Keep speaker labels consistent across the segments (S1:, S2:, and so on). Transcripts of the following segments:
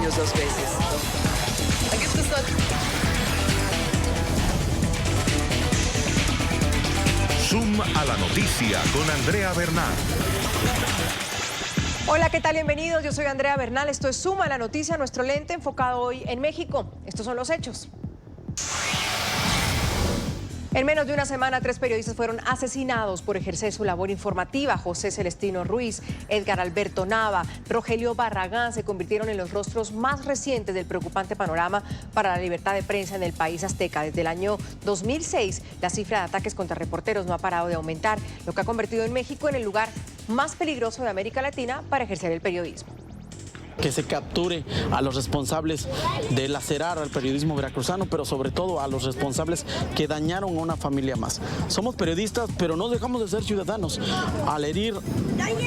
S1: menos 2 veces. Aquí está.
S2: Zoom a la noticia con Andrea Bernal.
S3: Hola, ¿qué tal? Bienvenidos. Yo soy Andrea Bernal. Esto es Zoom a la noticia, nuestro lente enfocado hoy en México. Estos son los hechos. En menos de una semana, 3 periodistas fueron asesinados por ejercer su labor informativa. José Celestino Ruiz, Edgar Alberto Nava, Rogelio Barragán se convirtieron en los rostros más recientes del preocupante panorama para la libertad de prensa en el país azteca. Desde el año 2006, la cifra de ataques contra reporteros no ha parado de aumentar, lo que ha convertido en México en el lugar más peligroso de América Latina para ejercer el periodismo.
S4: Que se capture a los responsables de lacerar al periodismo veracruzano, pero sobre todo a los responsables que dañaron a una familia más. Somos periodistas, pero no dejamos de ser ciudadanos. Al herir,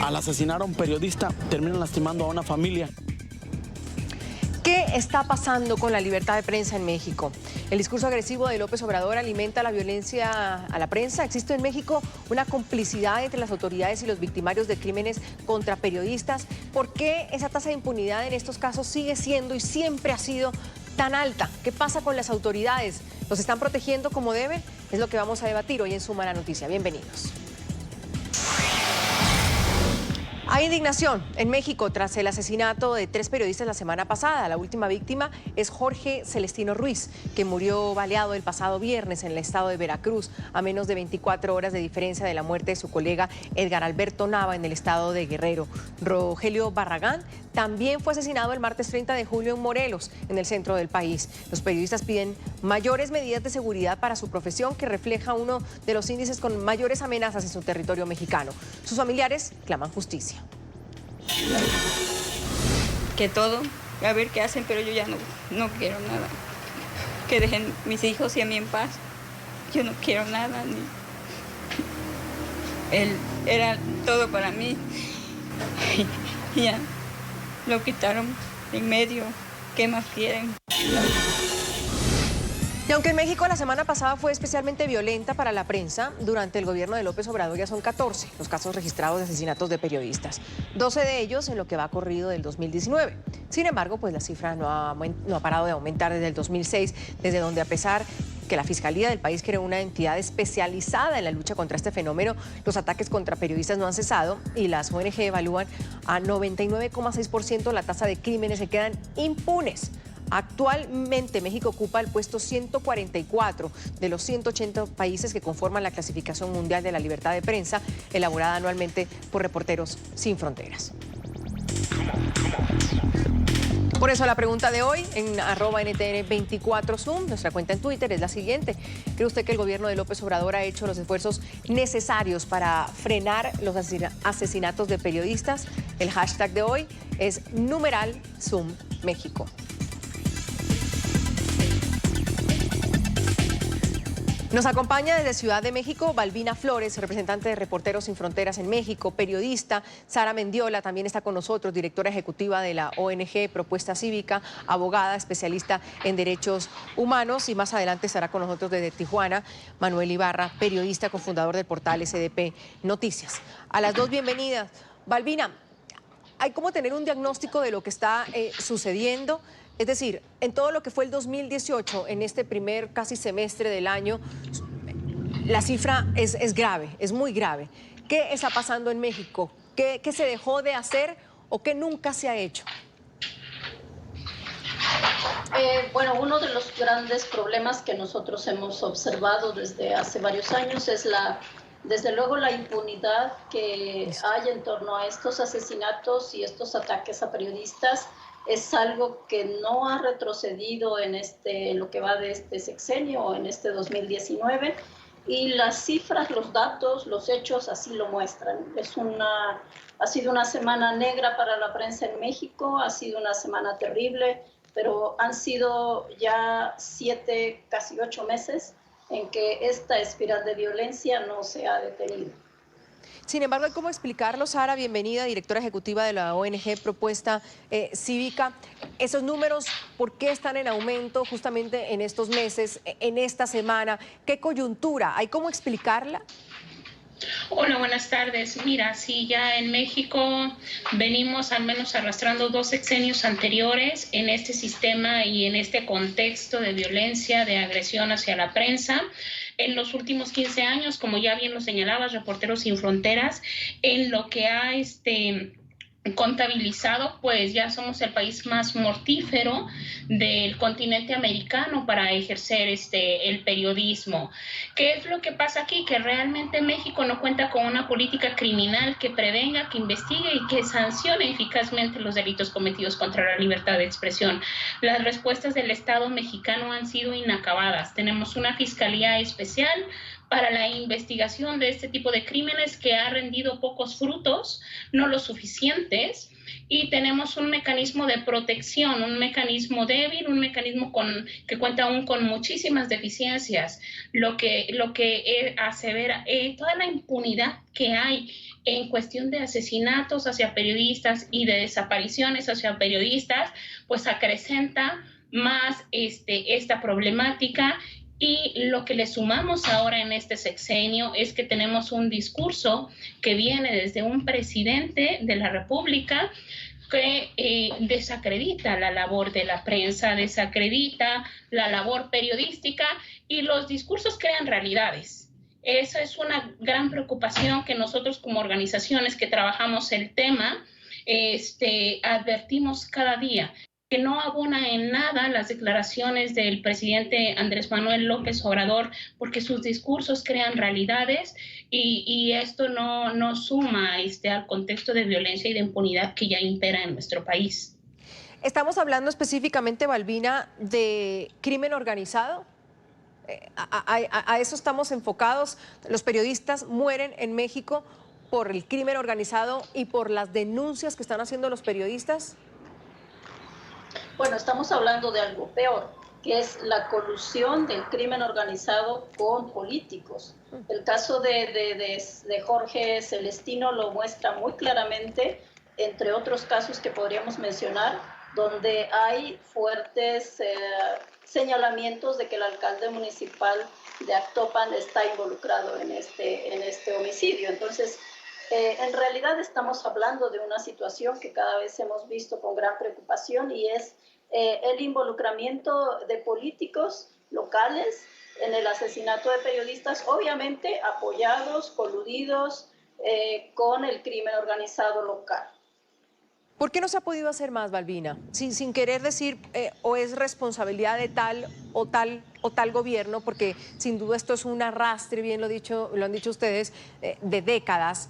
S4: al asesinar a un periodista, terminan lastimando a una familia.
S3: ¿Qué está pasando con la libertad de prensa en México? El discurso agresivo de López Obrador alimenta la violencia a la prensa. ¿Existe en México una complicidad entre las autoridades y los victimarios de crímenes contra periodistas? ¿Por qué esa tasa de impunidad en estos casos sigue siendo y siempre ha sido tan alta? ¿Qué pasa con las autoridades? ¿Los están protegiendo como deben? Es lo que vamos a debatir hoy en Zoom a la Noticia. Bienvenidos. Hay indignación en México tras el asesinato de 3 periodistas la semana pasada. La última víctima es Jorge Celestino Ruiz, que murió baleado el pasado viernes en el estado de Veracruz, a menos de 24 horas de diferencia de la muerte de su colega Edgar Alberto Nava en el estado de Guerrero. Rogelio Barragán también fue asesinado el martes 30 de julio en Morelos, en el centro del país. Los periodistas piden mayores medidas de seguridad para su profesión, que refleja uno de los índices con mayores amenazas en su territorio mexicano. Sus familiares claman justicia.
S5: Que todo, a ver qué hacen, pero yo ya no quiero nada. Que dejen mis hijos y a mí en paz. Yo no quiero nada. Él era todo para mí. Y ya lo quitaron en medio. ¿Qué más quieren?
S3: Y aunque en México la semana pasada fue especialmente violenta para la prensa, durante el gobierno de López Obrador ya son 14 los casos registrados de asesinatos de periodistas, 12 de ellos en lo que va corrido del 2019. Sin embargo, pues la cifra no ha parado de aumentar desde el 2006, desde donde, a pesar que la Fiscalía del país creó una entidad especializada en la lucha contra este fenómeno, los ataques contra periodistas no han cesado y las ONG evalúan a 99,6% la tasa de crímenes que quedan impunes. Actualmente México ocupa el puesto 144 de los 180 países que conforman la clasificación mundial de la libertad de prensa, elaborada anualmente por Reporteros Sin Fronteras. Por eso la pregunta de hoy en @NTN24Zoom, nuestra cuenta en Twitter, es la siguiente. ¿Cree usted que el gobierno de López Obrador ha hecho los esfuerzos necesarios para frenar los asesinatos de periodistas? El hashtag de hoy es #ZoomMéxico. Nos acompaña desde Ciudad de México Balbina Flores, representante de Reporteros Sin Fronteras en México, periodista. Sara Mendiola también está con nosotros, directora ejecutiva de la ONG Propuesta Cívica, abogada, especialista en derechos humanos. Y más adelante estará con nosotros desde Tijuana Manuel Ibarra, periodista, cofundador del portal SDP Noticias. A las dos, bienvenidas. Balbina, hay como tener un diagnóstico de lo que está sucediendo. Es decir, en todo lo que fue el 2018, en este primer casi semestre del año, la cifra es grave, es muy grave. ¿Qué está pasando en México? ¿Qué se dejó de hacer o qué nunca se ha hecho?
S6: Bueno, uno de los grandes problemas que nosotros hemos observado desde hace varios años es desde luego la impunidad que hay en torno a estos asesinatos y estos ataques a periodistas. Es algo que no ha retrocedido en lo que va de este sexenio o en este 2019, y las cifras, los datos, los hechos así lo muestran. Ha sido una semana negra para la prensa en México, ha sido una semana terrible, pero han sido ya 7, casi 8 meses en que esta espiral de violencia no se ha detenido.
S3: Sin embargo, hay cómo explicarlo. Sara, bienvenida, directora ejecutiva de la ONG Propuesta Cívica. Esos números, ¿por qué están en aumento justamente en estos meses, en esta semana? ¿Qué coyuntura? ¿Hay cómo explicarla?
S7: Hola, buenas tardes. Mira, sí, ya en México venimos al menos arrastrando 2 sexenios anteriores en este sistema y en este contexto de violencia, de agresión hacia la prensa. En los últimos 15 años, como ya bien lo señalabas, Reporteros Sin Fronteras, en lo que ha contabilizado, pues ya somos el país más mortífero del continente americano para ejercer el periodismo. ¿Qué es lo que pasa aquí? Que realmente México no cuenta con una política criminal que prevenga, que investigue y que sancione eficazmente los delitos cometidos contra la libertad de expresión. Las respuestas del Estado mexicano han sido inacabadas. Tenemos una fiscalía especial para la investigación de este tipo de crímenes que ha rendido pocos frutos, no los suficientes, y tenemos un mecanismo de protección, un mecanismo débil, un mecanismo que cuenta aún con muchísimas deficiencias, lo que asevera toda la impunidad que hay en cuestión de asesinatos hacia periodistas y de desapariciones hacia periodistas, pues acrecenta más esta problemática. Y lo que le sumamos ahora en este sexenio es que tenemos un discurso que viene desde un presidente de la República que desacredita la labor de la prensa, desacredita la labor periodística, y los discursos crean realidades. Esa es una gran preocupación que nosotros como organizaciones que trabajamos el tema advertimos cada día, que no abona en nada las declaraciones del presidente Andrés Manuel López Obrador, porque sus discursos crean realidades y esto no suma al contexto de violencia y de impunidad que ya impera en nuestro país.
S3: Estamos hablando específicamente, Balbina, de crimen organizado. A eso estamos enfocados. Los periodistas mueren en México por el crimen organizado y por las denuncias que están haciendo los periodistas.
S6: Bueno, estamos hablando de algo peor, que es la colusión del crimen organizado con políticos. El caso de Jorge Celestino lo muestra muy claramente, entre otros casos que podríamos mencionar, donde hay fuertes señalamientos de que el alcalde municipal de Actopan está involucrado en este homicidio. Entonces, en realidad estamos hablando de una situación que cada vez hemos visto con gran preocupación, y es el involucramiento de políticos locales en el asesinato de periodistas, obviamente apoyados, coludidos con el crimen organizado local.
S3: ¿Por qué no se ha podido hacer más, Balbina? Sin querer decir o es responsabilidad de tal o tal gobierno, porque sin duda esto es un arrastre, bien lo han dicho ustedes, de décadas.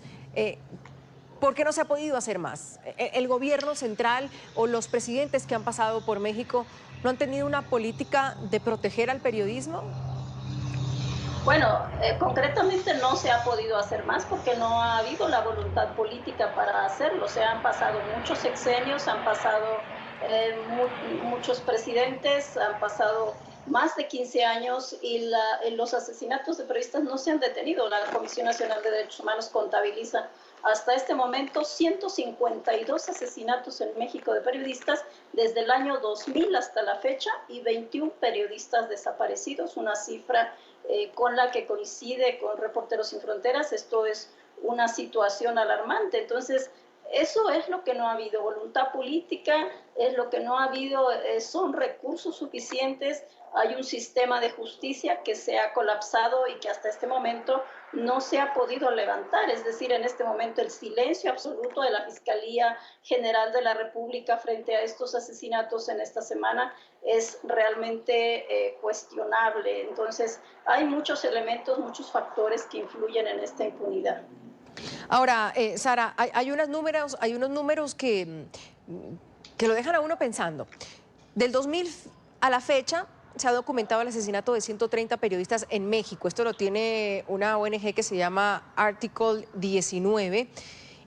S3: ¿Por qué no se ha podido hacer más? ¿El gobierno central o los presidentes que han pasado por México no han tenido una política de proteger al periodismo?
S6: Bueno, concretamente no se ha podido hacer más porque no ha habido la voluntad política para hacerlo. Se han pasado muchos sexenios, han pasado muchos presidentes, han pasado más de 15 años y los asesinatos de periodistas no se han detenido. La Comisión Nacional de Derechos Humanos contabiliza hasta este momento 152 asesinatos en México de periodistas desde el año 2000 hasta la fecha, y 21 periodistas desaparecidos, una cifra con la que coincide con Reporteros Sin Fronteras. Esto es una situación alarmante. Entonces, eso es lo que no ha habido, voluntad política, es lo que no ha habido, son recursos suficientes. Hay un sistema de justicia que se ha colapsado y que hasta este momento no se ha podido levantar. Es decir, en este momento el silencio absoluto de la Fiscalía General de la República frente a estos asesinatos en esta semana es realmente cuestionable. Entonces, hay muchos elementos, muchos factores que influyen en esta impunidad.
S3: Ahora, Sara, hay unos números que lo dejan a uno pensando. Del 2000 a la fecha se ha documentado el asesinato de 130 periodistas en México. Esto lo tiene una ONG que se llama Article 19,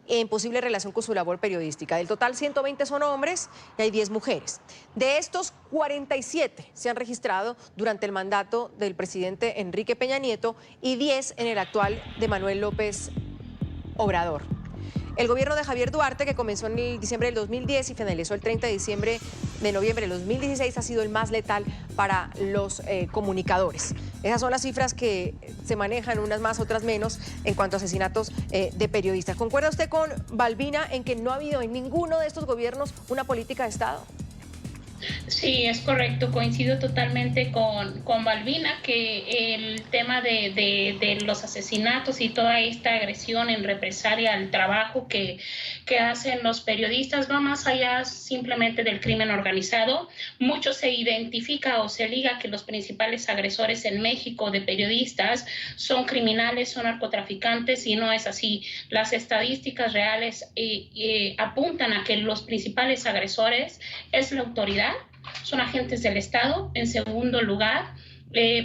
S3: en posible relación con su labor periodística. Del total, 120 son hombres y hay 10 mujeres. De estos, 47 se han registrado durante el mandato del presidente Enrique Peña Nieto y 10 en el actual de Manuel López Obrador. El gobierno de Javier Duarte, que comenzó en el diciembre del 2010 y finalizó el 30 de noviembre del 2016, ha sido el más letal para los comunicadores. Esas son las cifras que se manejan, unas más, otras menos, en cuanto a asesinatos de periodistas. ¿Concuerda usted con Balbina en que no ha habido en ninguno de estos gobiernos una política de Estado?
S7: Sí, es correcto, coincido totalmente con Balbina, que el tema de los asesinatos y toda esta agresión en represalia al trabajo que hacen los periodistas va más allá simplemente del crimen organizado. Mucho se identifica o se liga que los principales agresores en México de periodistas son criminales, son narcotraficantes, y no es así. Las estadísticas reales apuntan a que los principales agresores es la autoridad, son agentes del Estado, en segundo lugar,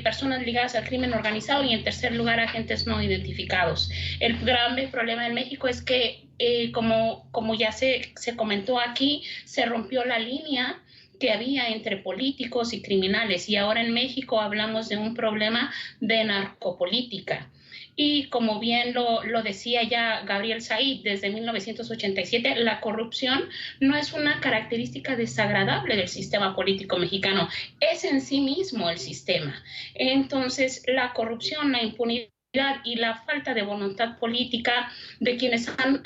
S7: personas ligadas al crimen organizado, y en tercer lugar, agentes no identificados. El grave problema en México es que, como ya se comentó aquí, se rompió la línea que había entre políticos y criminales, y ahora en México hablamos de un problema de narcopolítica. Y como bien lo decía ya Gabriel Said, desde 1987, la corrupción no es una característica desagradable del sistema político mexicano, es en sí mismo el sistema. Entonces, la corrupción, la impunidad y la falta de voluntad política de quienes han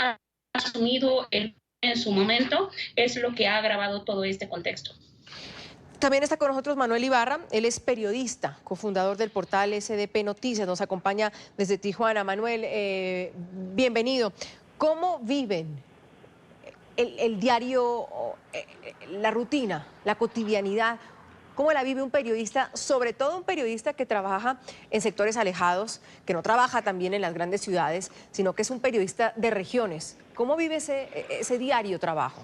S7: asumido en su momento es lo que ha agravado todo este contexto.
S3: También está con nosotros Manuel Ibarra, él es periodista, cofundador del portal SDP Noticias, nos acompaña desde Tijuana. Manuel, bienvenido. ¿Cómo viven el diario, la rutina, la cotidianidad? ¿Cómo la vive un periodista, sobre todo un periodista que trabaja en sectores alejados, que no trabaja también en las grandes ciudades, sino que es un periodista de regiones? ¿Cómo vive ese diario trabajo?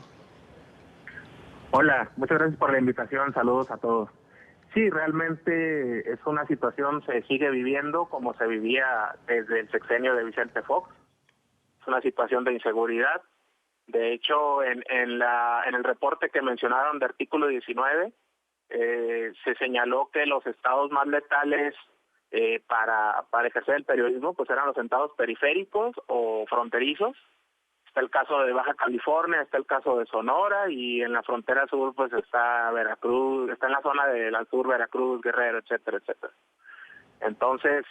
S8: Hola, muchas gracias por la invitación, saludos a todos. Sí, realmente es una situación, se sigue viviendo como se vivía desde el sexenio de Vicente Fox. Es una situación de inseguridad. De hecho, en el reporte que mencionaron de artículo 19, se señaló que los estados más letales para ejercer el periodismo pues eran los estados periféricos o fronterizos. Está el caso de Baja California, está el caso de Sonora, y en la frontera sur pues está Veracruz, está en la zona del sur Veracruz, Guerrero, etcétera, etcétera. Entonces,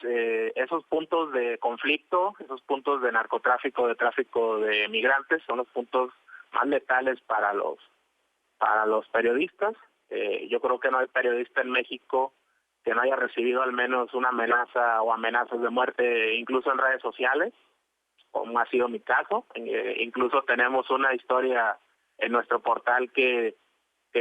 S8: esos puntos de conflicto, esos puntos de narcotráfico, de tráfico de migrantes, son los puntos más letales para los periodistas. Yo creo que no hay periodista en México que no haya recibido al menos una amenaza o amenazas de muerte, incluso en redes sociales, como ha sido mi caso. Incluso tenemos una historia en nuestro portal que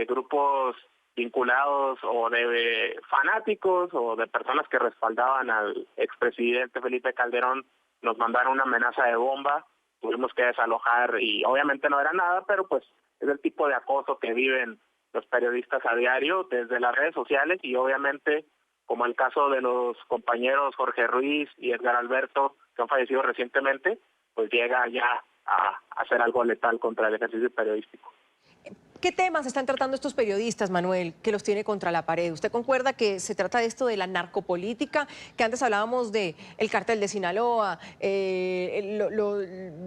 S8: grupos vinculados o de fanáticos o de personas que respaldaban al expresidente Felipe Calderón nos mandaron una amenaza de bomba, tuvimos que desalojar y obviamente no era nada, pero pues es el tipo de acoso que viven los periodistas a diario desde las redes sociales, y obviamente como el caso de los compañeros Jorge Ruiz y Edgar Alberto, que han fallecido recientemente, pues llega ya a hacer algo letal contra el ejercicio periodístico.
S3: ¿Qué temas están tratando estos periodistas, Manuel, que los tiene contra la pared? ¿Usted concuerda que se trata de esto de la narcopolítica, que antes hablábamos de el cártel de Sinaloa,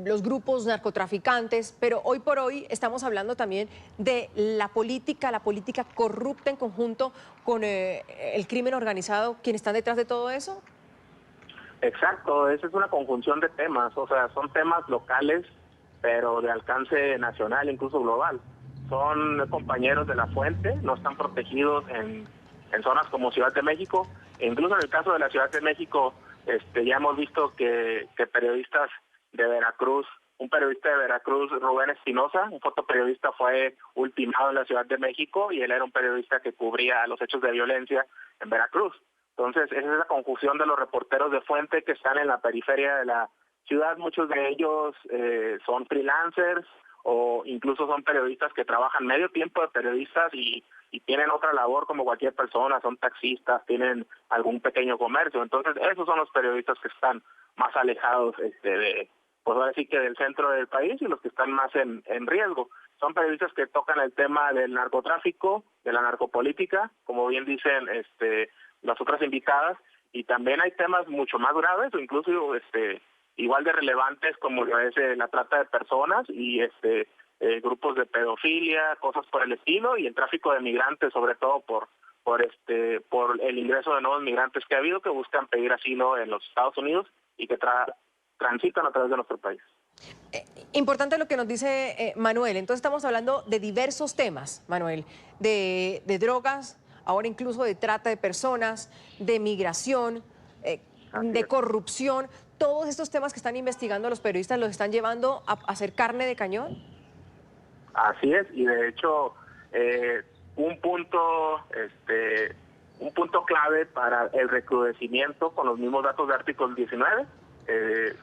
S3: los grupos narcotraficantes, pero hoy por hoy estamos hablando también de la política corrupta en conjunto con el crimen organizado, quienes están detrás de todo eso?
S8: Exacto, esa es una conjunción de temas, o sea, son temas locales, pero de alcance nacional, incluso global. Son compañeros de la fuente, no están protegidos en zonas como Ciudad de México. E incluso en el caso de la Ciudad de México, ya hemos visto que periodistas de Veracruz, un periodista de Veracruz, Rubén Espinosa, un fotoperiodista, fue ultimado en la Ciudad de México, y él era un periodista que cubría los hechos de violencia en Veracruz. Entonces, esa es la confusión de los reporteros de fuente que están en la periferia de la ciudad. Muchos de ellos son freelancers, o incluso son periodistas que trabajan medio tiempo de periodistas y tienen otra labor como cualquier persona, son taxistas, tienen algún pequeño comercio. Entonces esos son los periodistas que están más alejados pues ahora sí que del centro del país, y los que están más en riesgo. Son periodistas que tocan el tema del narcotráfico, de la narcopolítica, como bien dicen las otras invitadas, y también hay temas mucho más graves o incluso igual de relevantes como lo es la trata de personas y grupos de pedofilia, cosas por el estilo, y el tráfico de migrantes, sobre todo por el ingreso de nuevos migrantes que ha habido que buscan pedir asilo en los Estados Unidos y que transitan a través de nuestro país.
S3: Importante lo que nos dice Manuel. Entonces estamos hablando de diversos temas, Manuel, de drogas, ahora incluso de trata de personas, de migración, de corrupción. Todos estos temas que están investigando los periodistas los están llevando a hacer carne de cañón.
S8: Así es, y de hecho un punto clave para el recrudecimiento con los mismos datos de Artículo 19,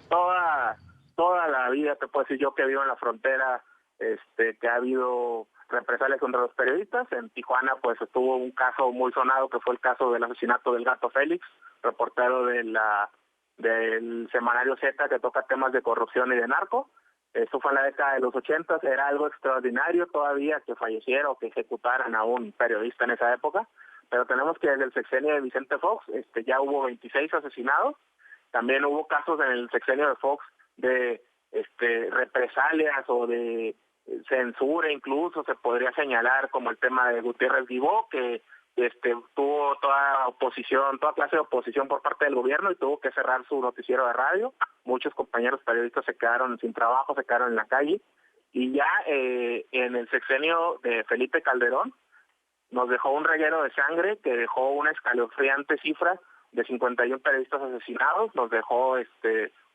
S8: toda la vida te puedo decir yo que vivo en la frontera, que ha habido represalias contra los periodistas. En Tijuana pues estuvo un caso muy sonado que fue el caso del asesinato del Gato Félix, reportero del semanario Z que toca temas de corrupción y de narco. Eso fue en la década de los 80, era algo extraordinario todavía que falleciera o que ejecutaran a un periodista en esa época, pero tenemos que desde el sexenio de Vicente Fox ya hubo 26 asesinados. También hubo casos en el sexenio de Fox de represalias o de censura, incluso se podría señalar, como el tema de Gutiérrez Guibó, que tuvo toda clase de oposición por parte del gobierno y tuvo que cerrar su noticiero de radio. Muchos compañeros periodistas se quedaron sin trabajo, se quedaron en la calle. Y ya en el sexenio de Felipe Calderón nos dejó un reguero de sangre que dejó una escalofriante cifra de 51 periodistas asesinados, nos dejó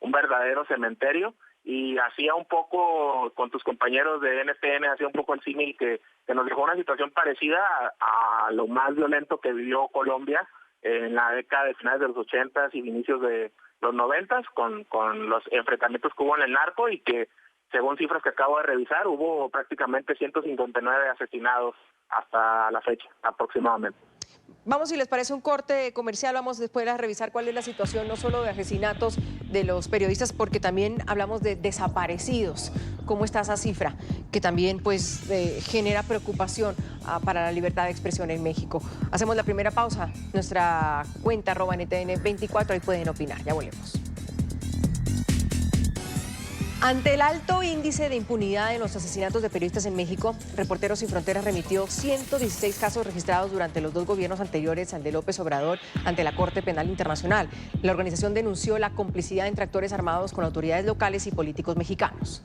S8: un verdadero cementerio. Y hacía un poco, con tus compañeros de NTN, hacía un poco el símil que nos dejó una situación parecida a lo más violento que vivió Colombia en la década de finales de los 80s y inicios de los 90s, con los enfrentamientos que hubo en el narco, y que, según cifras que acabo de revisar, hubo prácticamente 159 asesinados hasta la fecha, aproximadamente.
S3: Vamos, si les parece, un corte comercial. Vamos después a revisar cuál es la situación, no solo de asesinatos de los periodistas, porque también hablamos de desaparecidos. ¿Cómo está esa cifra? Que también pues genera preocupación para la libertad de expresión en México. Hacemos la primera pausa. Nuestra cuenta @NTN24, ahí pueden opinar. Ya volvemos. Ante el alto índice de impunidad en los asesinatos de periodistas en México, Reporteros Sin Fronteras remitió 116 casos registrados durante los 2 gobiernos anteriores al de López Obrador ante la Corte Penal Internacional. La organización denunció la complicidad entre actores armados con autoridades locales y políticos mexicanos.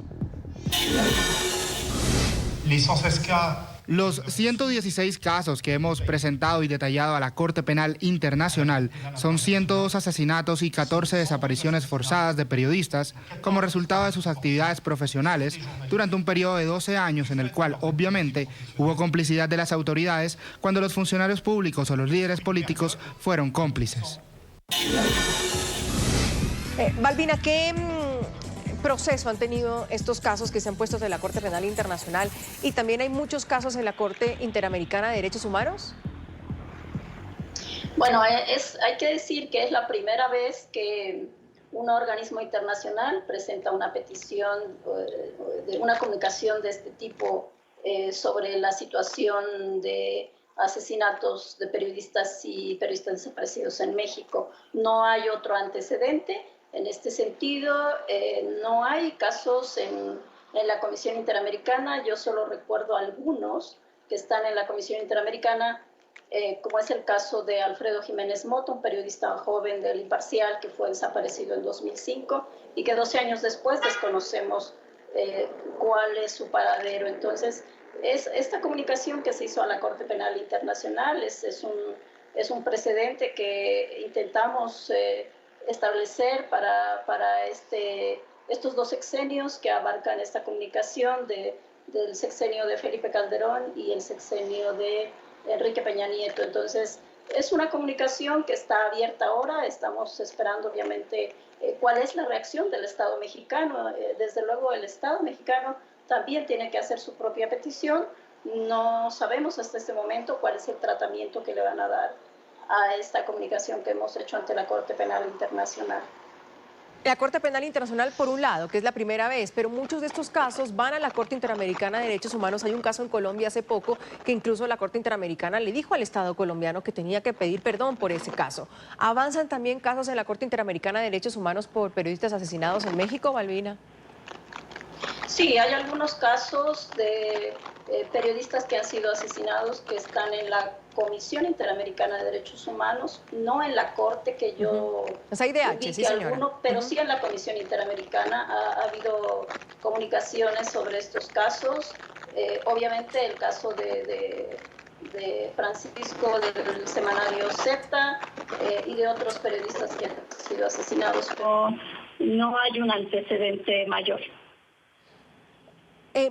S9: Los 116 casos que hemos presentado y detallado a la Corte Penal Internacional son 102 asesinatos y 14 desapariciones forzadas de periodistas como resultado de sus actividades profesionales durante un periodo de 12 años en el cual, obviamente, hubo complicidad de las autoridades cuando los funcionarios públicos o los líderes políticos fueron cómplices.
S3: Balbina, ¿qué proceso han tenido estos casos que se han puesto de la Corte Penal Internacional? Y también hay muchos casos en la Corte Interamericana de Derechos Humanos.
S6: Bueno, hay que decir que es la primera vez que un organismo internacional presenta una petición, una comunicación de este tipo sobre la situación de asesinatos de periodistas y periodistas desaparecidos en México. No hay otro antecedente. En este sentido, no hay casos en la Comisión Interamericana. Yo solo recuerdo algunos que están en la Comisión Interamericana, como es el caso de Alfredo Jiménez Motta, un periodista joven del Imparcial que fue desaparecido en 2005 y que 12 años después desconocemos cuál es su paradero. Entonces, esta comunicación que se hizo a la Corte Penal Internacional es un precedente que intentamos establecer para estos 2 sexenios que abarcan esta comunicación del sexenio de Felipe Calderón y el sexenio de Enrique Peña Nieto. Entonces, es una comunicación que está abierta ahora. Estamos esperando, obviamente, cuál es la reacción del Estado mexicano. Desde luego, el Estado mexicano también tiene que hacer su propia petición. No sabemos hasta este momento cuál es el tratamiento que le van a dar a esta comunicación que hemos hecho ante la Corte Penal Internacional.
S3: La Corte Penal Internacional, por un lado, que es la primera vez, pero muchos de estos casos van a la Corte Interamericana de Derechos Humanos. Hay un caso en Colombia hace poco que incluso la Corte Interamericana le dijo al Estado colombiano que tenía que pedir perdón por ese caso. ¿Avanzan también casos en la Corte Interamericana de Derechos Humanos por periodistas asesinados en México, Balbina?
S6: Sí, hay algunos casos de periodistas que han sido asesinados que están en la Comisión Interamericana de Derechos Humanos, no en la Corte que yo
S3: IDH, sí, señora.
S6: Pero sí en la Comisión Interamericana ha habido comunicaciones sobre estos casos. Obviamente el caso de Francisco del semanario Z y de otros periodistas que han sido asesinados. No hay un antecedente mayor.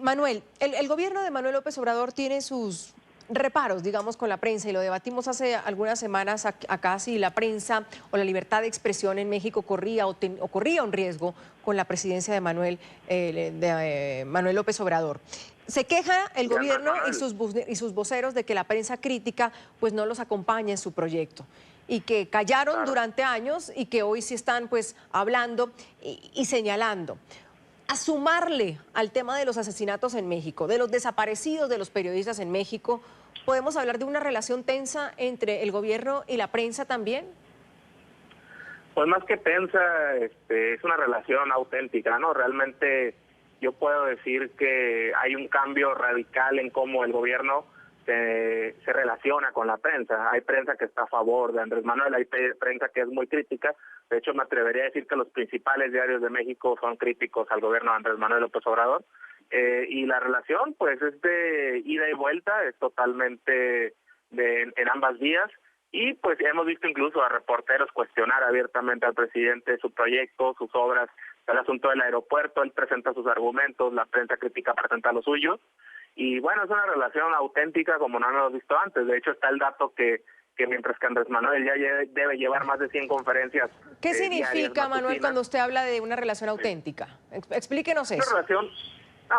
S3: Manuel, el gobierno de Manuel López Obrador tiene sus reparos, digamos, con la prensa, y lo debatimos hace algunas semanas acá, si la prensa o la libertad de expresión en México corría un riesgo con la presidencia de Manuel López Obrador. Se queja el gobierno y sus voceros de que la prensa crítica pues no los acompaña en su proyecto, y que callaron durante años y que hoy sí están pues hablando y señalando. A sumarle al tema de los asesinatos en México, de los desaparecidos de los periodistas en México, ¿podemos hablar de una relación tensa entre el gobierno y la prensa también?
S8: Pues más que tensa, es una relación auténtica, ¿no? Realmente yo puedo decir que hay un cambio radical en cómo el gobierno se relaciona con la prensa. Hay prensa que está a favor de Andrés Manuel, hay prensa que es muy crítica. De hecho, me atrevería a decir que los principales diarios de México son críticos al gobierno de Andrés Manuel López Obrador. Y la relación, pues, es de ida y vuelta, es totalmente en ambas vías. Y, pues, hemos visto incluso a reporteros cuestionar abiertamente al presidente su proyecto, sus obras, el asunto del aeropuerto. Él presenta sus argumentos, la prensa crítica presenta los suyos. Y, bueno, es una relación auténtica como no hemos visto antes. De hecho, está el dato que mientras que Andrés Manuel ya debe llevar más de 100 conferencias.
S3: ¿Qué significa, Manuel, cuando usted habla de una relación auténtica? Explíquenos eso.
S8: Una relación,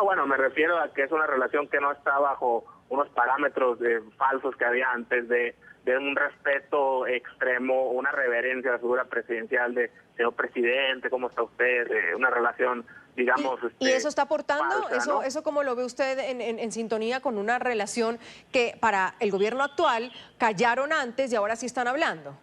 S8: bueno, me refiero a que es una relación que no está bajo unos parámetros falsos que había antes, de un respeto extremo, una reverencia a la figura presidencial de señor presidente, ¿cómo está usted? Una relación, digamos...
S3: ¿Y eso está aportando?
S8: Falsa, ¿no?
S3: ¿Eso cómo lo ve usted en sintonía con una relación que para el gobierno actual callaron antes y ahora sí están hablando?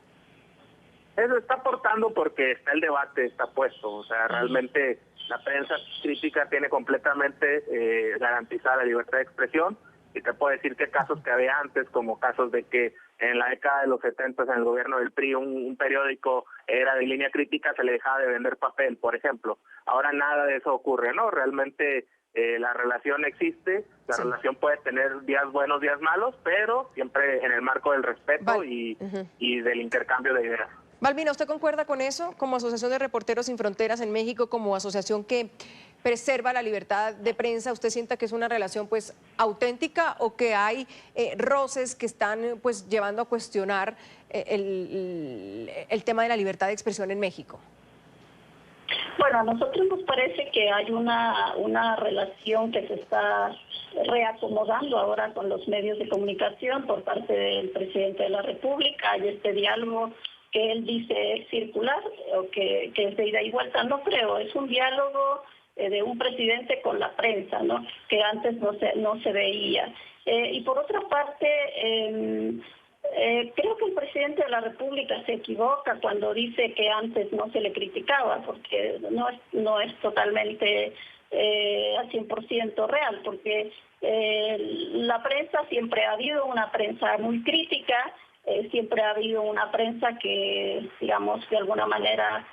S8: Eso está aportando porque está el debate, está puesto. O sea, realmente la prensa crítica tiene completamente garantizada la libertad de expresión. Y te puedo decir que casos que había antes, como casos de que en la década de los 70 en el gobierno del PRI un periódico era de línea crítica, se le dejaba de vender papel, por ejemplo. Ahora nada de eso ocurre, ¿no? Realmente la relación existe, la relación puede tener días buenos, días malos, pero siempre en el marco del respeto y del intercambio de ideas.
S3: Balbina, ¿usted concuerda con eso? Como Asociación de Reporteros Sin Fronteras en México, como asociación que preserva la libertad de prensa, ¿usted sienta que es una relación pues auténtica o que hay roces que están pues llevando a cuestionar el tema de la libertad de expresión en México?
S6: Bueno, a nosotros nos parece que hay una relación que se está reacomodando ahora con los medios de comunicación por parte del presidente de la República. Hay este diálogo que él dice es circular o que es de ida y vuelta. No creo, es un diálogo de un presidente con la prensa, ¿no? Que antes no se veía. Y por otra parte, creo que el presidente de la República se equivoca cuando dice que antes no se le criticaba, porque no es totalmente al 100% real, porque la prensa siempre ha habido una prensa muy crítica, siempre ha habido una prensa que, digamos, de alguna manera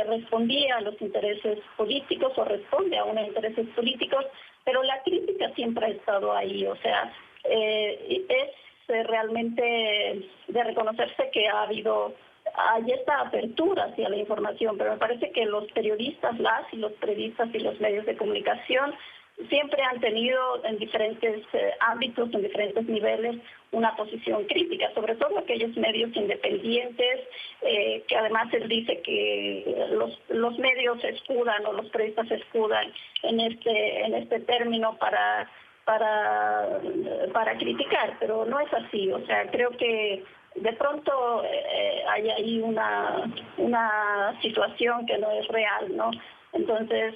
S6: respondía a los intereses políticos o responde a unos intereses políticos, pero la crítica siempre ha estado ahí. O sea, es realmente de reconocerse que hay esta apertura hacia la información, pero me parece que los periodistas, los periodistas y los medios de comunicación siempre han tenido en diferentes ámbitos, en diferentes niveles, una posición crítica, sobre todo aquellos medios independientes, que además él dice que los medios se escudan o los periodistas se escudan en este término para para criticar, pero no es así. O sea, creo que de pronto hay ahí una situación que no es real, ¿no? Entonces,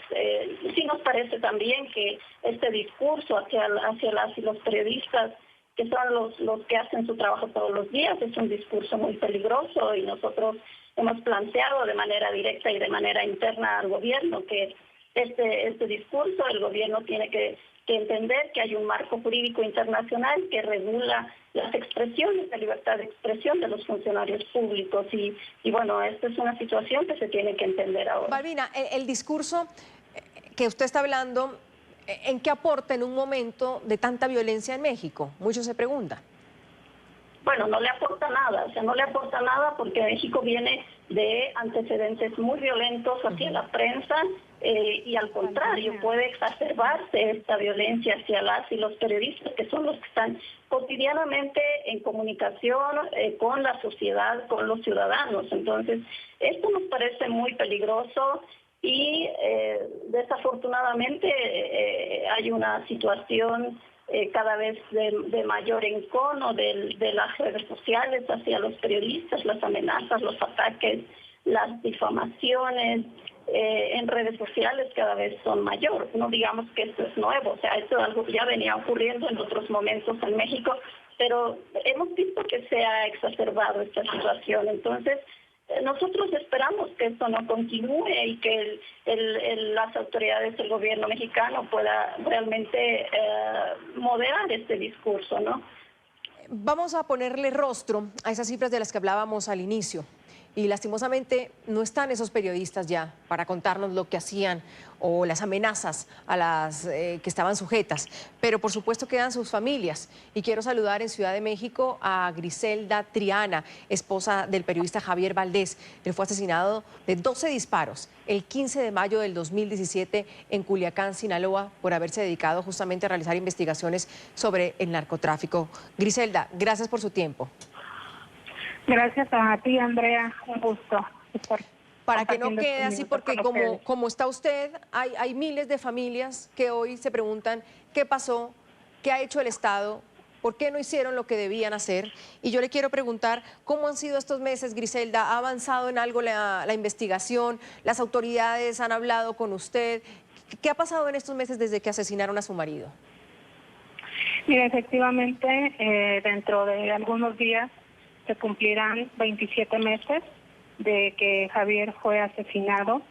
S6: sí nos parece también que este discurso hacia las y los periodistas, que son los que hacen su trabajo todos los días, es un discurso muy peligroso, y nosotros hemos planteado de manera directa y de manera interna al gobierno que este discurso, el gobierno tiene que entender que hay un marco jurídico internacional que regula las expresiones, la libertad de expresión de los funcionarios públicos, y bueno, esta es una situación que se tiene que entender ahora.
S3: Balbina, el discurso que usted está hablando, ¿en qué aporta en un momento de tanta violencia en México? Muchos se preguntan.
S6: Bueno, no le aporta nada, o sea, no le aporta nada porque México viene de antecedentes muy violentos hacia la prensa, y al contrario, puede exacerbarse esta violencia hacia las y los periodistas, que son los que están cotidianamente en comunicación con la sociedad, con los ciudadanos. Entonces, esto nos parece muy peligroso y desafortunadamente hay una situación cada vez de mayor encono de las redes sociales hacia los periodistas, las amenazas, los ataques, las difamaciones en redes sociales cada vez son mayor. No digamos que esto es nuevo, o sea, esto es algo que ya venía ocurriendo en otros momentos en México, pero hemos visto que se ha exacerbado esta situación. Entonces, nosotros esperamos que esto no continúe y que las autoridades del gobierno mexicano pueda realmente moderar este discurso, ¿no?
S3: Vamos a ponerle rostro a esas cifras de las que hablábamos al inicio. Y lastimosamente no están esos periodistas ya para contarnos lo que hacían o las amenazas a las que estaban sujetas. Pero por supuesto quedan sus familias. Y quiero saludar en Ciudad de México a Griselda Triana, esposa del periodista Javier Valdés. Él fue asesinado de 12 disparos el 15 de mayo del 2017 en Culiacán, Sinaloa, por haberse dedicado justamente a realizar investigaciones sobre el narcotráfico. Griselda, gracias por su tiempo.
S10: Gracias a ti, Andrea, un gusto estar.
S3: Para que no quede así, porque como está usted, hay miles de familias que hoy se preguntan qué pasó, qué ha hecho el Estado, por qué no hicieron lo que debían hacer. Y yo le quiero preguntar, ¿cómo han sido estos meses, Griselda? ¿Ha avanzado en algo la investigación? ¿Las autoridades han hablado con usted? ¿Qué ha pasado en estos meses desde que asesinaron a su marido?
S10: Mira, efectivamente, dentro de algunos días se cumplirán 27 meses de que Javier fue asesinado,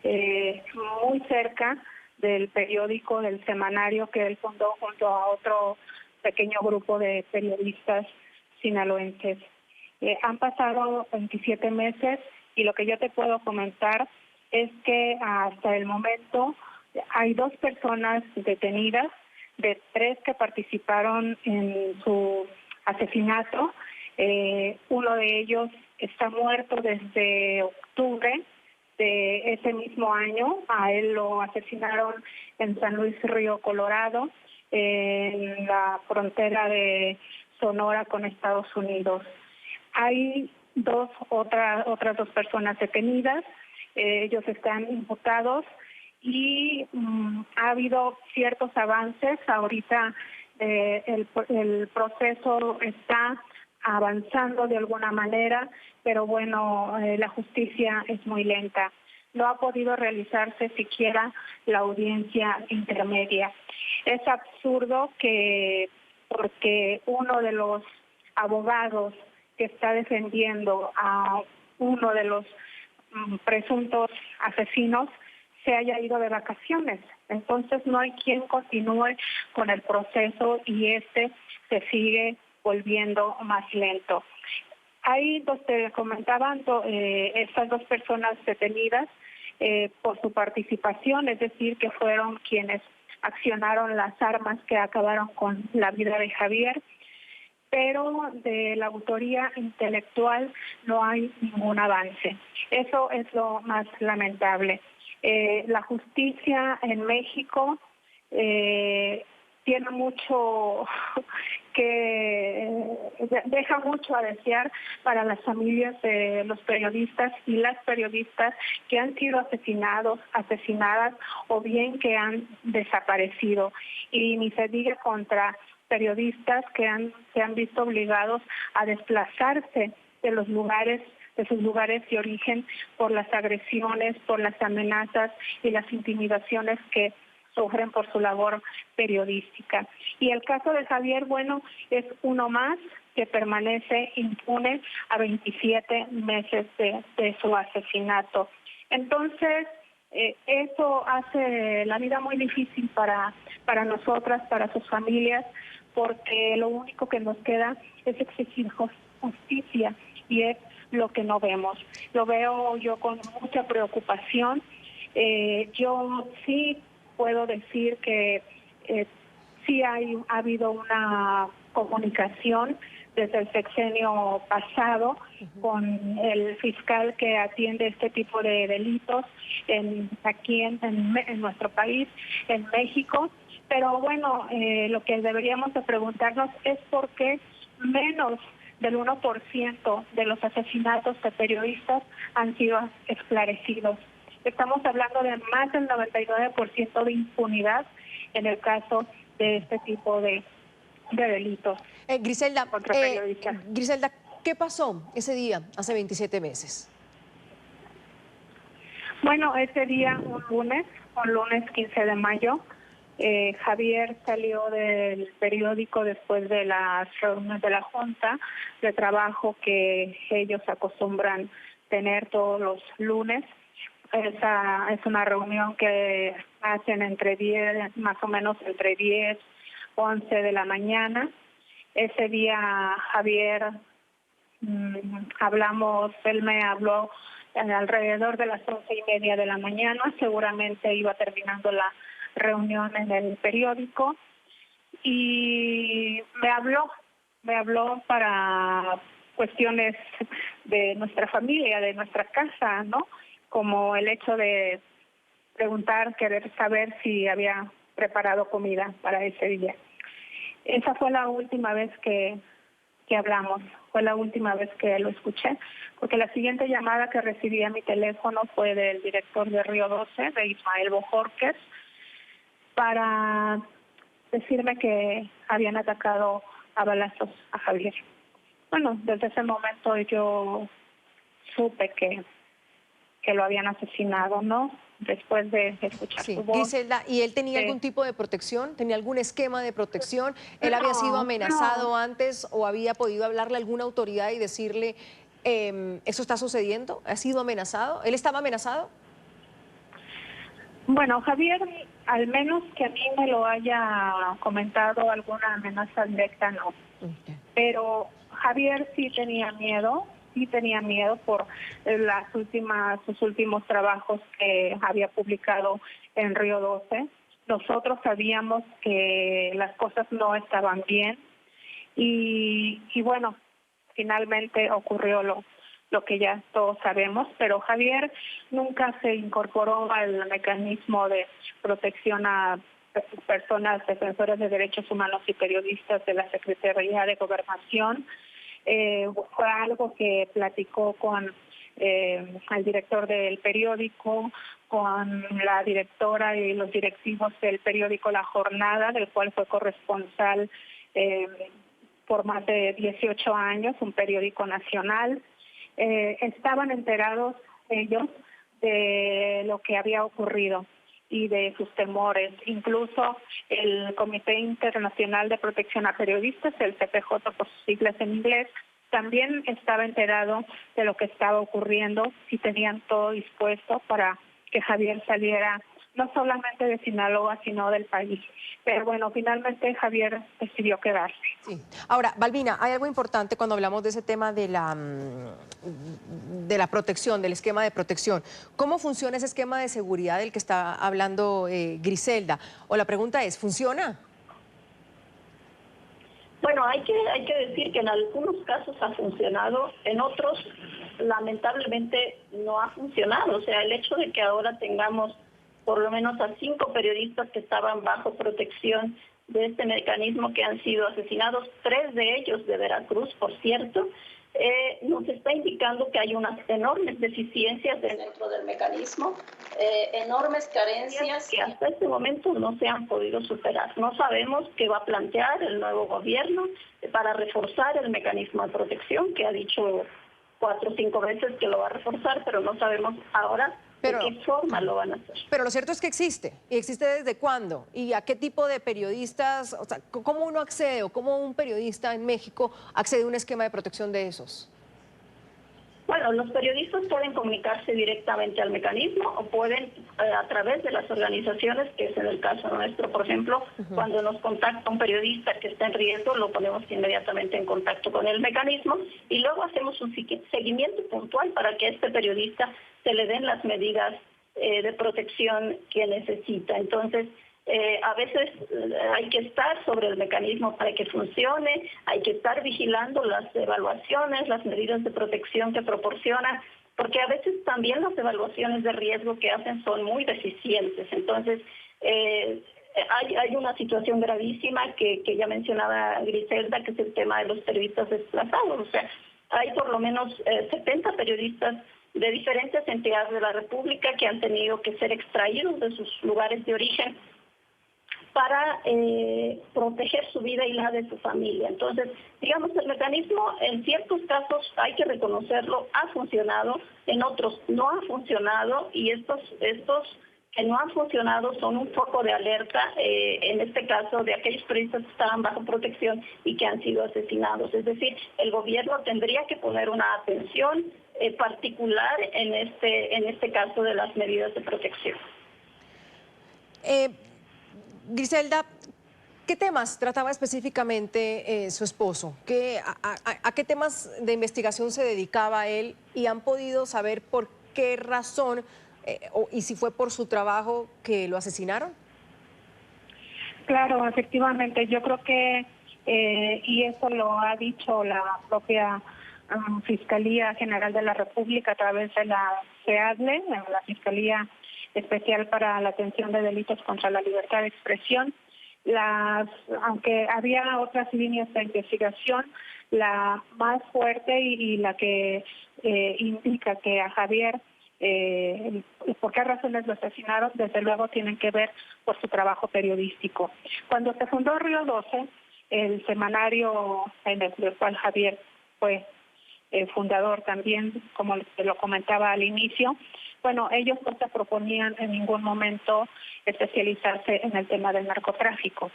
S10: muy cerca del periódico, del semanario que él fundó junto a otro pequeño grupo de periodistas sinaloenses. Han pasado 27 meses y lo que yo te puedo comentar es que hasta el momento hay 2 personas detenidas, de 3 que participaron en su asesinato. Uno de ellos está muerto desde octubre de ese mismo año. A él lo asesinaron en San Luis Río Colorado, en la frontera de Sonora con Estados Unidos. Hay otras 2 personas detenidas. Ellos están imputados y ha habido ciertos avances. Ahorita el proceso está avanzando de alguna manera, pero bueno, la justicia es muy lenta. No ha podido realizarse siquiera la audiencia intermedia. Es absurdo que, porque uno de los abogados que está defendiendo a uno de los presuntos asesinos se haya ido de vacaciones. Entonces no hay quien continúe con el proceso y se sigue volviendo más lento. Hay te comentaban estas 2 personas detenidas por su participación, es decir, que fueron quienes accionaron las armas que acabaron con la vida de Javier, pero de la autoría intelectual no hay ningún avance. Eso es lo más lamentable. La justicia en México tiene mucho que deja mucho a desear para las familias de los periodistas y las periodistas que han sido asesinadas o bien que han desaparecido. Y ni se diga contra periodistas que se han visto obligados a desplazarse de los lugares, de sus lugares de origen, por las agresiones, por las amenazas y las intimidaciones que sufren por su labor periodística. Y el caso de Javier, bueno, es uno más que permanece impune a 27 meses de su asesinato. Entonces, eso hace la vida muy difícil para nosotras, para sus familias, porque lo único que nos queda es exigir justicia, y es lo que no vemos. Lo veo yo con mucha preocupación. Yo sí puedo decir que sí ha habido una comunicación desde el sexenio pasado con el fiscal que atiende este tipo de delitos aquí en nuestro país, en México. Pero bueno, lo que deberíamos de preguntarnos es por qué menos del 1% de los asesinatos de periodistas han sido esclarecidos. Estamos hablando de más del 99% de impunidad en el caso de este tipo de delitos.
S3: Griselda,
S10: contra periodistas.
S3: Griselda, ¿qué pasó ese día, hace 27 meses?
S10: Bueno, ese día, un lunes 15 de mayo, Javier salió del periódico después de las reuniones de la Junta de Trabajo que ellos acostumbran tener todos los lunes. Esa es una reunión que hacen más o menos entre 10, 11 de la mañana. Ese día Javier él me habló alrededor de las 11:30 de la mañana, seguramente iba terminando la reunión en el periódico, y me habló para cuestiones de nuestra familia, de nuestra casa, ¿no? Como el hecho de querer saber si había preparado comida para ese día. Esa fue la última vez que hablamos, fue la última vez que lo escuché, porque la siguiente llamada que recibí a mi teléfono fue del director de Río 12, de Ismael Bojorquez, para decirme que habían atacado a balazos a Javier. Bueno, desde ese momento yo supe que lo habían asesinado, ¿no? Después de escuchar su voz.
S3: Griselda, ¿y él tenía algún tipo de protección? ¿Tenía algún esquema de protección? ¿Él había sido amenazado antes o había podido hablarle a alguna autoridad y decirle, eso está sucediendo? ¿Ha sido amenazado? ¿Él estaba amenazado?
S10: Bueno, Javier, al menos que a mí me lo haya comentado alguna amenaza directa, no. Okay. Pero Javier sí tenía miedo por sus últimos trabajos que había publicado en Río 12. Nosotros sabíamos que las cosas no estaban bien y bueno, finalmente ocurrió lo que ya todos sabemos, pero Javier nunca se incorporó al mecanismo de protección a personas defensoras de derechos humanos y periodistas de la Secretaría de Gobernación. Fue algo que platicó con el director del periódico, con la directora y los directivos del periódico La Jornada, del cual fue corresponsal por más de 18 años, un periódico nacional. Estaban enterados ellos de lo que había ocurrido y de sus temores. Incluso el Comité Internacional de Protección a Periodistas, el CPJ por sus siglas en inglés, también estaba enterado de lo que estaba ocurriendo y tenían todo dispuesto para que Javier saliera no solamente de Sinaloa, sino del país. Pero bueno, finalmente Javier decidió quedarse.
S3: Sí. Ahora, Balbina, hay algo importante cuando hablamos de ese tema de la protección, del esquema de protección. ¿Cómo funciona ese esquema de seguridad del que está hablando Griselda? O la pregunta es, ¿funciona?
S6: Bueno, hay que decir que en algunos casos ha funcionado, en otros lamentablemente no ha funcionado. O sea, el hecho de que ahora tengamos por lo menos a 5 periodistas que estaban bajo protección de este mecanismo que han sido asesinados, 3 de ellos de Veracruz, por cierto, nos está indicando que hay unas enormes deficiencias dentro del mecanismo, enormes carencias que hasta este momento no se han podido superar. No sabemos qué va a plantear el nuevo gobierno para reforzar el mecanismo de protección, que ha dicho 4 o 5 veces que lo va a reforzar, pero no sabemos ahora de qué forma lo van a hacer.
S3: Pero lo cierto es que existe. ¿Y existe desde cuándo? ¿Y a qué tipo de periodistas? O sea, ¿cómo uno accede o cómo un periodista en México accede a un esquema de protección de esos?
S6: Bueno, los periodistas pueden comunicarse directamente al mecanismo o pueden a través de las organizaciones, que es en el caso nuestro, por ejemplo, cuando nos contacta un periodista que está en riesgo, lo ponemos inmediatamente en contacto con el mecanismo y luego hacemos un seguimiento puntual para que a este periodista se le den las medidas de protección que necesita. Entonces, a veces hay que estar sobre el mecanismo para que funcione, hay que estar vigilando las evaluaciones, las medidas de protección que proporciona, porque a veces también las evaluaciones de riesgo que hacen son muy deficientes. Entonces, hay una situación gravísima que ya mencionaba Griselda, que es el tema de los periodistas desplazados. O sea, hay por lo menos 70 periodistas de diferentes entidades de la República que han tenido que ser extraídos de sus lugares de origen para proteger su vida y la de su familia. Entonces, digamos, el mecanismo en ciertos casos, hay que reconocerlo, ha funcionado, en otros no ha funcionado, y estos que no han funcionado son un foco de alerta, en este caso, de aquellos periodistas que estaban bajo protección y que han sido asesinados. Es decir, el gobierno tendría que poner una atención particular en este caso de las medidas de protección.
S3: Griselda, ¿qué temas trataba específicamente su esposo? ¿A qué temas de investigación se dedicaba él? ¿Y han podido saber por qué razón y si fue por su trabajo que lo asesinaron?
S10: Claro, efectivamente, yo creo que, y eso lo ha dicho la propia Fiscalía General de la República a través de la FEADLE, la Fiscalía Especial para la Atención de Delitos contra la Libertad de Expresión. Aunque había otras líneas de investigación, la más fuerte y la que indica que a Javier, por qué razones lo asesinaron, desde luego tienen que ver por su trabajo periodístico. Cuando se fundó Río 12, el semanario en el cual Javier fue fundador también, como lo comentaba al inicio, bueno, ellos no se proponían en ningún momento especializarse en el tema del narcotráfico.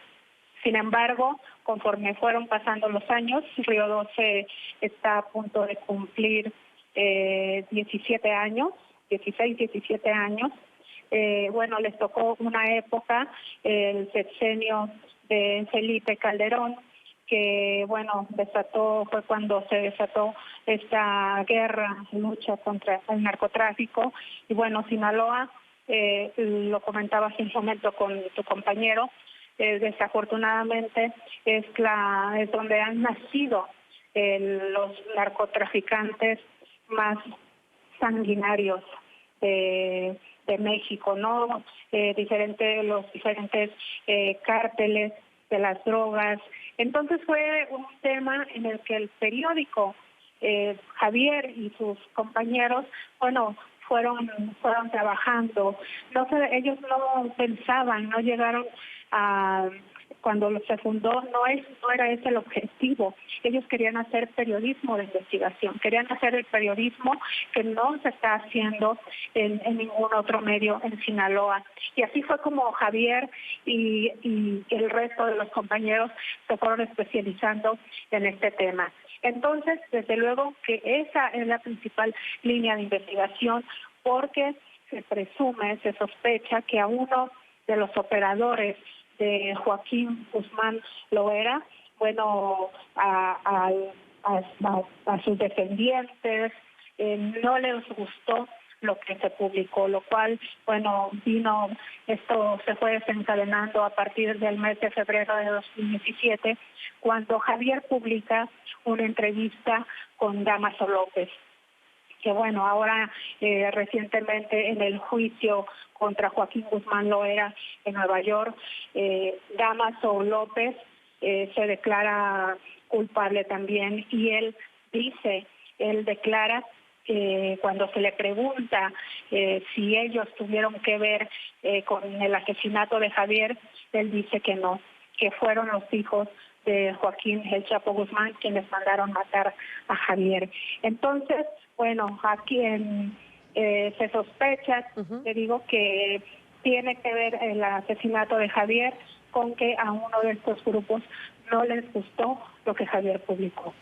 S10: Sin embargo, conforme fueron pasando los años, Río 12 está a punto de cumplir 17 años, 16, 17 años. Bueno, les tocó una época, el sexenio de Felipe Calderón, que bueno, fue cuando se desató esta guerra, lucha contra el narcotráfico. Y bueno, Sinaloa, lo comentaba hace un momento con tu compañero, desafortunadamente es donde han nacido los narcotraficantes más sanguinarios de México, ¿no? Los diferentes cárteles de las drogas. Entonces fue un tema en el que el periódico, Javier y sus compañeros, bueno, fueron trabajando. Ellos no pensaban, no llegaron a... Cuando se fundó no era ese el objetivo. Ellos querían hacer periodismo de investigación, querían hacer el periodismo que no se está haciendo en ningún otro medio en Sinaloa. Y así fue como Javier y el resto de los compañeros se fueron especializando en este tema. Entonces, desde luego que esa es la principal línea de investigación, porque se presume, se sospecha que a uno de los operadores de Joaquín Guzmán Loera, bueno, a sus descendientes, no les gustó lo que se publicó, lo cual, bueno, esto se fue desencadenando a partir del mes de febrero de 2017, cuando Javier publica una entrevista con Dámaso López. que bueno, ahora recientemente en el juicio contra Joaquín Guzmán Loera en Nueva York, Dámaso López se declara culpable también, y él declara cuando se le pregunta si ellos tuvieron que ver con el asesinato de Javier, él dice que no, que fueron los hijos de Joaquín El Chapo Guzmán quienes mandaron matar a Javier. Entonces, bueno, aquí se sospecha, te digo, que tiene que ver el asesinato de Javier con que a uno de estos grupos no les gustó lo que Javier publicó.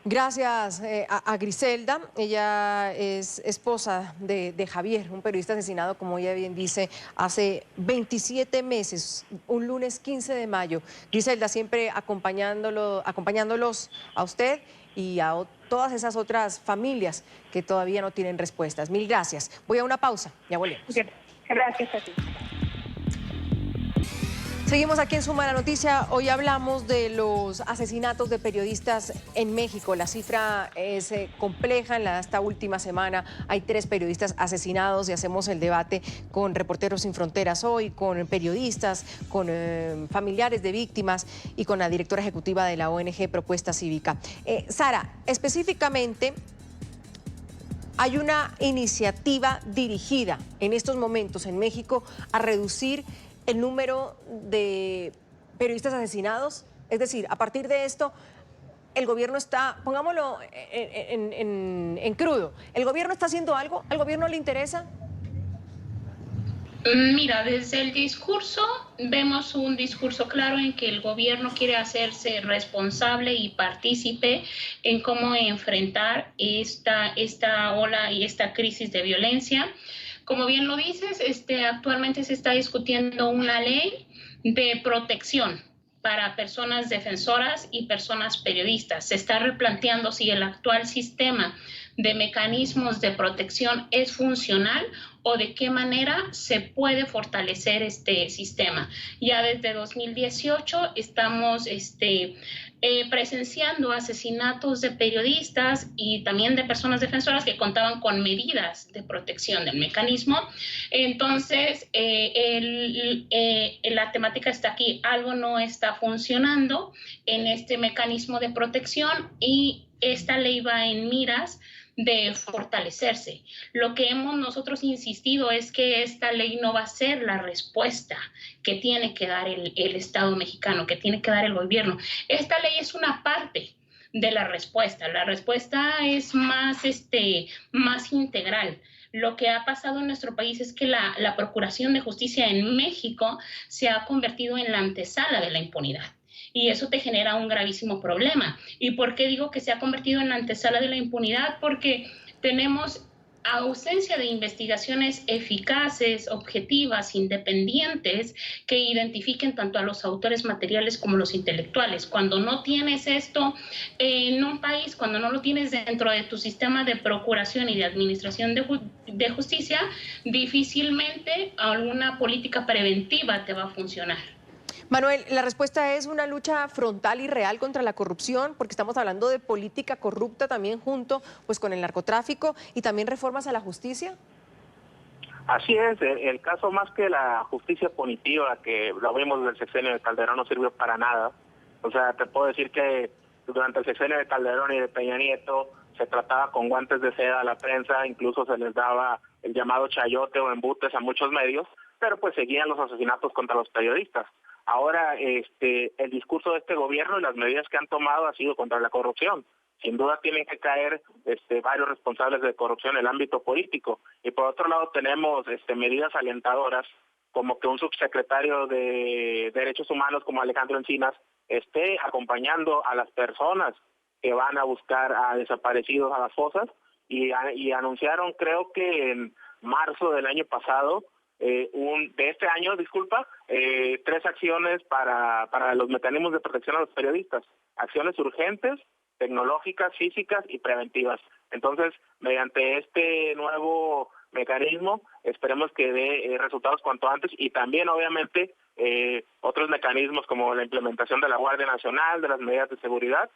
S3: Gracias a Griselda. Ella es esposa de Javier, un periodista asesinado, como ella bien dice, hace 27 meses, un lunes 15 de mayo. Griselda, siempre acompañándolos a usted y a todas esas otras familias que todavía no tienen respuestas. Mil gracias. Voy a una pausa, ya volvemos.
S10: Gracias a ti.
S3: Seguimos aquí en Suma la Noticia. Hoy hablamos de los asesinatos de periodistas en México. La cifra es compleja. En esta última semana hay 3 periodistas asesinados y hacemos el debate con Reporteros Sin Fronteras hoy, con periodistas, con familiares de víctimas y con la directora ejecutiva de la ONG Propuesta Cívica. Sara, específicamente, hay una iniciativa dirigida en estos momentos en México a reducir el número de periodistas asesinados. Es decir, a partir de esto, el gobierno está, pongámoslo en crudo, ¿el gobierno está haciendo algo? ¿Al gobierno le interesa?
S7: Mira, desde el discurso vemos un discurso claro en que el gobierno quiere hacerse responsable y partícipe en cómo enfrentar esta ola y esta crisis de violencia. Como bien lo dices, actualmente se está discutiendo una ley de protección para personas defensoras y personas periodistas. Se está replanteando si el actual sistema de mecanismos de protección es funcional o de qué manera se puede fortalecer este sistema. Ya desde 2018 estamos presenciando asesinatos de periodistas y también de personas defensoras que contaban con medidas de protección del mecanismo. Entonces, la temática está aquí. Algo no está funcionando en este mecanismo de protección y esta ley va en miras de fortalecerse. Lo que hemos nosotros insistido es que esta ley no va a ser la respuesta que tiene que dar el Estado mexicano, que tiene que dar el gobierno. Esta ley es una parte de la respuesta. La respuesta es más integral. Lo que ha pasado en nuestro país es que la Procuración de Justicia en México se ha convertido en la antesala de la impunidad. Y eso te genera un gravísimo problema. ¿Y por qué digo que se ha convertido en la antesala de la impunidad? Porque tenemos ausencia de investigaciones eficaces, objetivas, independientes, que identifiquen tanto a los autores materiales como los intelectuales. Cuando no tienes esto en un país, cuando no lo tienes dentro de tu sistema de procuración y de administración de justicia, difícilmente alguna política preventiva te va a funcionar.
S3: Manuel, la respuesta es una lucha frontal y real contra la corrupción, porque estamos hablando de política corrupta también junto pues, con el narcotráfico y también reformas a la justicia.
S8: Así es, el caso más que la justicia punitiva, que lo vimos desde el sexenio de Calderón, no sirvió para nada. O sea, te puedo decir que durante el sexenio de Calderón y de Peña Nieto se trataba con guantes de seda a la prensa, incluso se les daba el llamado chayote o embutes a muchos medios, pero pues seguían los asesinatos contra los periodistas. Ahora, el discurso de este gobierno y las medidas que han tomado ha sido contra la corrupción. Sin duda tienen que caer varios responsables de corrupción en el ámbito político. Y por otro lado tenemos medidas alentadoras, como que un subsecretario de Derechos Humanos como Alejandro Encinas esté acompañando a las personas que van a buscar a desaparecidos a las fosas, y anunciaron, creo que en marzo del año pasado, de este año, 3 acciones para los mecanismos de protección a los periodistas. Acciones urgentes, tecnológicas, físicas y preventivas. Entonces, mediante este nuevo mecanismo, esperemos que dé resultados cuanto antes, y también, obviamente, otros mecanismos como la implementación de la Guardia Nacional, de las medidas de seguridad,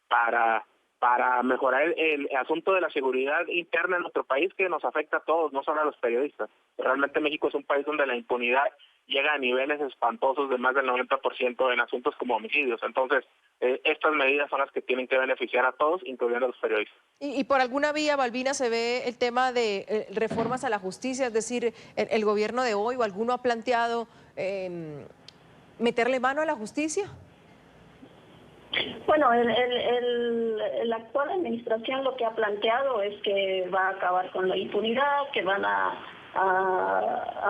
S8: para para mejorar el asunto de la seguridad interna en nuestro país, que nos afecta a todos, no solo a los periodistas. Realmente México es un país donde la impunidad llega a niveles espantosos de más del 90% en asuntos como homicidios. Entonces, estas medidas son las que tienen que beneficiar a todos, incluyendo a los periodistas.
S3: Y por alguna vía, Balbina, se ve el tema de reformas a la justicia, es decir, el gobierno de hoy o alguno ha planteado meterle mano a la justicia.
S6: Bueno, la actual administración lo que ha planteado es que va a acabar con la impunidad, que van a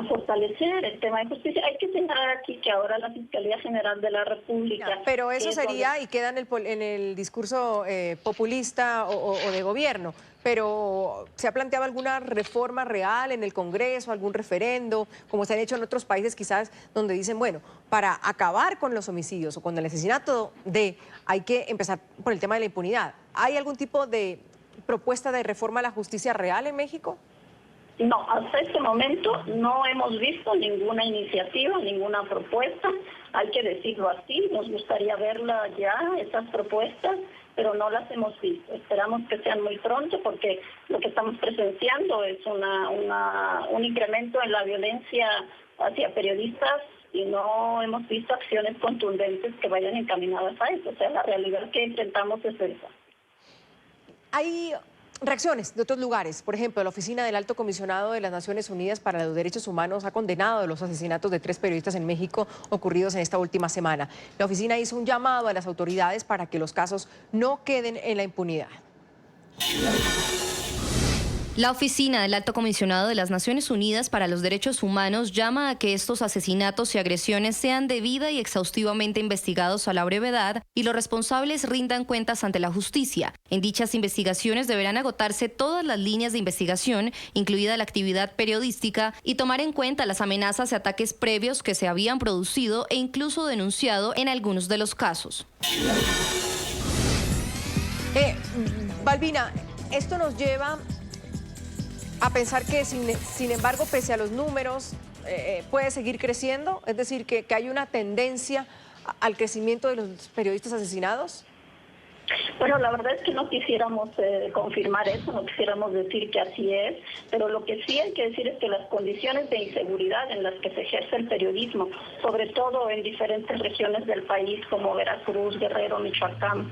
S6: fortalecer el tema de justicia. Hay que señalar aquí que ahora la Fiscalía General de la República...
S3: Pero eso sería, y queda en el discurso populista o de gobierno, pero ¿se ha planteado alguna reforma real en el Congreso, algún referendo, como se han hecho en otros países quizás, donde dicen, bueno, para acabar con los homicidios o con el asesinato hay que empezar por el tema de la impunidad? ¿Hay algún tipo de propuesta de reforma a la justicia real en México?
S6: No, hasta este momento no hemos visto ninguna iniciativa, ninguna propuesta, hay que decirlo así, nos gustaría verla ya, esas propuestas, pero no las hemos visto. Esperamos que sean muy pronto porque lo que estamos presenciando es un incremento en la violencia hacia periodistas y no hemos visto acciones contundentes que vayan encaminadas a eso. O sea, la realidad que enfrentamos es esa.
S3: Hay reacciones de otros lugares. Por ejemplo, la Oficina del Alto Comisionado de las Naciones Unidas para los Derechos Humanos ha condenado los asesinatos de 3 periodistas en México ocurridos en esta última semana. La oficina hizo un llamado a las autoridades para que los casos no queden en la impunidad.
S11: La Oficina del Alto Comisionado de las Naciones Unidas para los Derechos Humanos llama a que estos asesinatos y agresiones sean debida y exhaustivamente investigados a la brevedad y los responsables rindan cuentas ante la justicia. En dichas investigaciones deberán agotarse todas las líneas de investigación, incluida la actividad periodística, y tomar en cuenta las amenazas y ataques previos que se habían producido e incluso denunciado en algunos de los casos.
S3: Balbina, esto nos lleva a pensar que, sin embargo, pese a los números, puede seguir creciendo, es decir, que hay una tendencia al crecimiento de los periodistas asesinados.
S6: Bueno, la verdad es que no quisiéramos confirmar eso, no quisiéramos decir que así es, pero lo que sí hay que decir es que las condiciones de inseguridad en las que se ejerce el periodismo, sobre todo en diferentes regiones del país como Veracruz, Guerrero, Michoacán,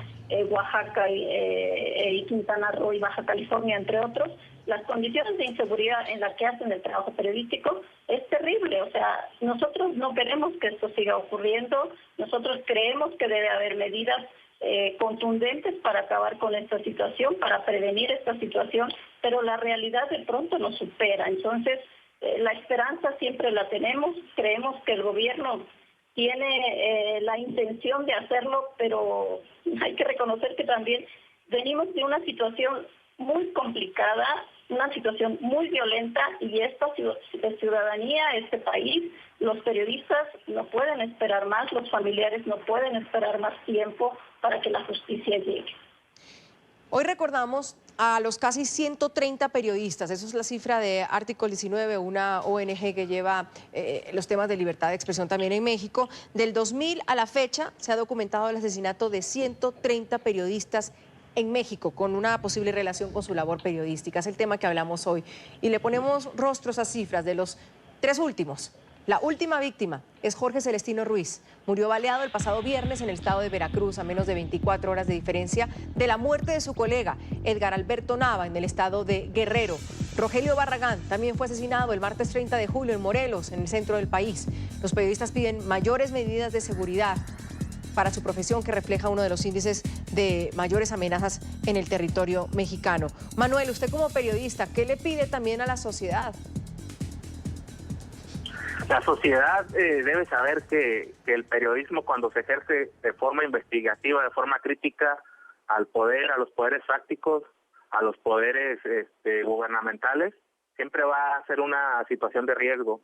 S6: Oaxaca y Quintana Roo y Baja California, entre otros, las condiciones de inseguridad en las que hacen el trabajo periodístico es terrible. O sea, nosotros no queremos que esto siga ocurriendo, nosotros creemos que debe haber medidas contundentes para acabar con esta situación, para prevenir esta situación, pero la realidad de pronto nos supera. Entonces, la esperanza siempre la tenemos, creemos que el gobierno tiene la intención de hacerlo, pero hay que reconocer que también venimos de una situación muy complicada, una situación muy violenta, y esta ciudadanía, este país, los periodistas no pueden esperar más, los familiares no pueden esperar más tiempo para que la justicia llegue.
S3: Hoy recordamos a los casi 130 periodistas, eso es la cifra de Artículo 19, una ONG que lleva los temas de libertad de expresión también en México. Del 2000 a la fecha se ha documentado el asesinato de 130 periodistas en México, con una posible relación con su labor periodística. Es el tema que hablamos hoy. Y le ponemos rostros a cifras de los 3 últimos. La última víctima es Jorge Celestino Ruiz. Murió baleado el pasado viernes en el estado de Veracruz, a menos de 24 horas de diferencia de la muerte de su colega, Edgar Alberto Nava, en el estado de Guerrero. Rogelio Barragán también fue asesinado el martes 30 de julio en Morelos, en el centro del país. Los periodistas piden mayores medidas de seguridad para su profesión, que refleja uno de los índices de mayores amenazas en el territorio mexicano. Manuel, usted como periodista, ¿qué le pide también a la sociedad?
S8: La sociedad debe saber que el periodismo, cuando se ejerce de forma investigativa, de forma crítica al poder, a los poderes fácticos, a los poderes gubernamentales, siempre va a ser una situación de riesgo.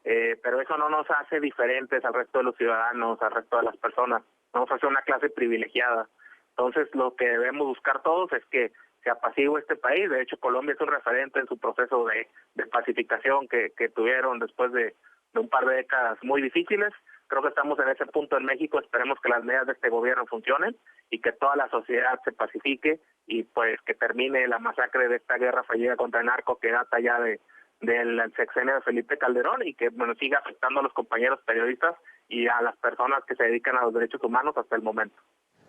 S8: Pero eso no nos hace diferentes al resto de los ciudadanos, al resto de las personas. No nos hace una clase privilegiada. Entonces, lo que debemos buscar todos es que se apacigüe este país. De hecho, Colombia es un referente en su proceso de pacificación que tuvieron después de un par de décadas muy difíciles. Creo que estamos en ese punto en México. Esperemos que las medidas de este gobierno funcionen y que toda la sociedad se pacifique y pues que termine la masacre de esta guerra fallida contra el narco que data ya del sexenio de Felipe Calderón y que siga afectando a los compañeros periodistas y a las personas que se dedican a los derechos humanos hasta el momento.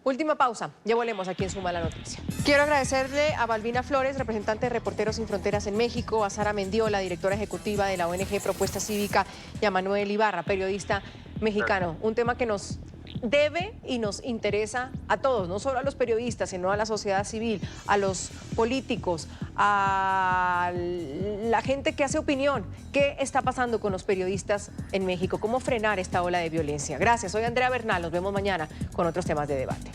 S3: Última pausa, ya volvemos aquí en Suma la Noticia. Quiero agradecerle a Balbina Flores, representante de Reporteros Sin Fronteras en México, a Sara Mendiola, directora ejecutiva de la ONG Propuesta Cívica, y a Manuel Ibarra, periodista mexicano. Un tema que nos debe y nos interesa a todos, no solo a los periodistas, sino a la sociedad civil, a los políticos, a la gente que hace opinión. ¿Qué está pasando con los periodistas en México? ¿Cómo frenar esta ola de violencia? Gracias, soy Andrea Bernal, nos vemos mañana con otros temas de debate.